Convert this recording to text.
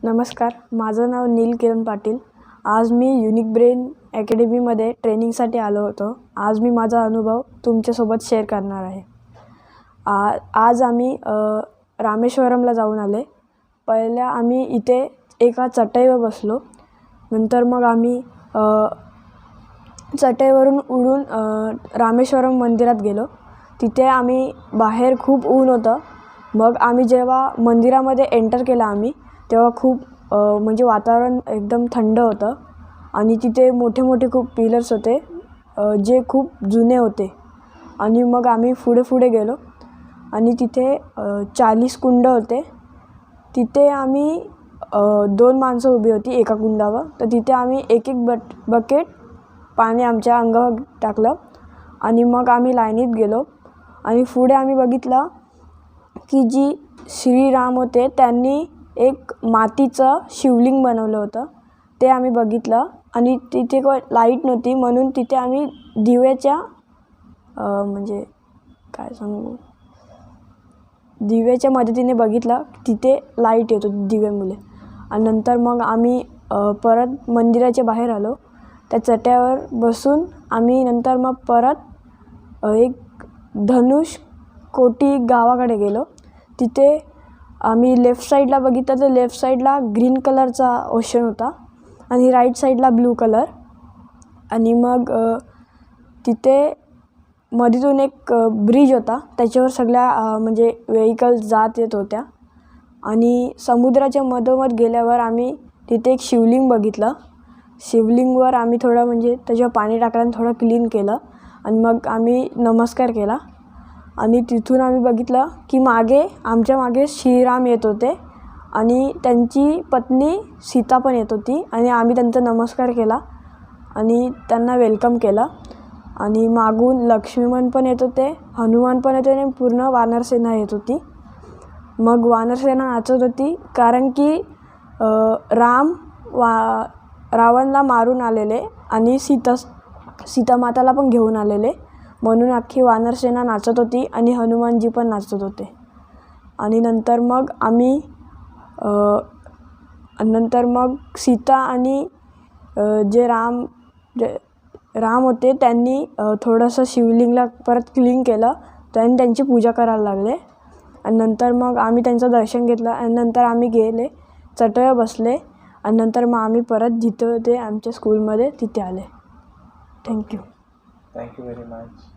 नमस्कार, माझं नाव नील किरण पाटील। आज मी युनिक ब्रेन अकॅडमीमध्ये ट्रेनिंगसाठी आलो होतो। आज मी माझा अनुभव तुमच्यासोबत शेअर करणार आहे। आज आम्ही रामेश्वरमला जाऊन आले। पहिल्या आम्ही इथे एका चटईवर बसलो। नंतर मग आम्ही चटईवरून उडून रामेश्वरम मंदिरात गेलो। तिथे आम्ही बाहेर खूप ऊन होतं। मग आम्ही जेव्हा मंदिरामध्ये एंटर केलं तेव्हा खूप म्हणजे वातावरण एकदम थंड होतं आणि तिथे मोठे मोठे खूप पिलर्स होते जे खूप जुने होते। आणि मग आम्ही पुढे गेलो आणि तिथे 40 कुंड होते। तिथे आम्ही 2 माणसं उभी होती एका कुंडावर। तर तिथे आम्ही एक बकेट पाणी आमच्या अंगावर टाकलं आणि मग आम्ही लाईनीत गेलो आणि पुढे आम्ही बघितलं की जी श्रीराम होते त्यांनी एक मातीचं शिवलिंग बनवलं होतं। ते आम्ही बघितलं आणि तिथे लाईट नव्हती म्हणून तिथे आम्ही दिव्याच्या म्हणजे काय सांगू, दिव्याच्या मदतीने बघितलं तिथे लाईट येत होती दिव्यामुळे। आणि नंतर मग आम्ही परत मंदिराच्या बाहेर आलो। त्या चट्यावर बसून आम्ही नंतर मग परत एक धनुषकोटी गावाकडे गेलो। तिथे आम्ही लेफ्ट साईडला बघितलं तर लेफ्ट साईडला ग्रीन कलरचा ओशन होता आणि राईट साईडला ब्लू कलर। आणि मग तिथे मधून एक ब्रिज होता, त्याच्यावर सगळ्या म्हणजे व्हेइकल्स जात येत होत्या। आणि समुद्राच्या मधोमध गेल्यावर आम्ही तिथे एक शिवलिंग बघितलं। शिवलिंगवर आम्ही थोडं म्हणजे त्याच्यावर पाणी टाकलं आणि थोडं क्लीन केलं आणि मग आम्ही नमस्कार केला। आणि तिथून आम्ही बघितलं की आमच्या मागे श्रीराम येत होते आणि त्यांची पत्नी सीता पण येत होती आणि आम्ही त्यांचा नमस्कार केला आणि त्यांना वेलकम केलं। आणि मागून लक्ष्मण पण येत होते, हनुमान पण येत होते आणि पूर्ण वानरसेना येत होती। मग वानरसेना नाचत होती कारण की रावणला मारून आलेले आणि सीता माताला पण घेऊन आलेले, म्हणून अख्खी वानरसेना नाचत होती आणि हनुमानजी पण नाचत होते। आणि नंतर मग सीता आणि जे राम होते त्यांनी थोडंसं शिवलिंगला परत क्लीन केलं आणि त्यांची पूजा करायला लागले। आणि नंतर मग आम्ही त्यांचं दर्शन घेतलं आणि नंतर आम्ही गेले चटईवर बसले आणि नंतर मग आम्ही परत जिथे होते आमच्या स्कूलमध्ये तिथे आले। Thank you very much.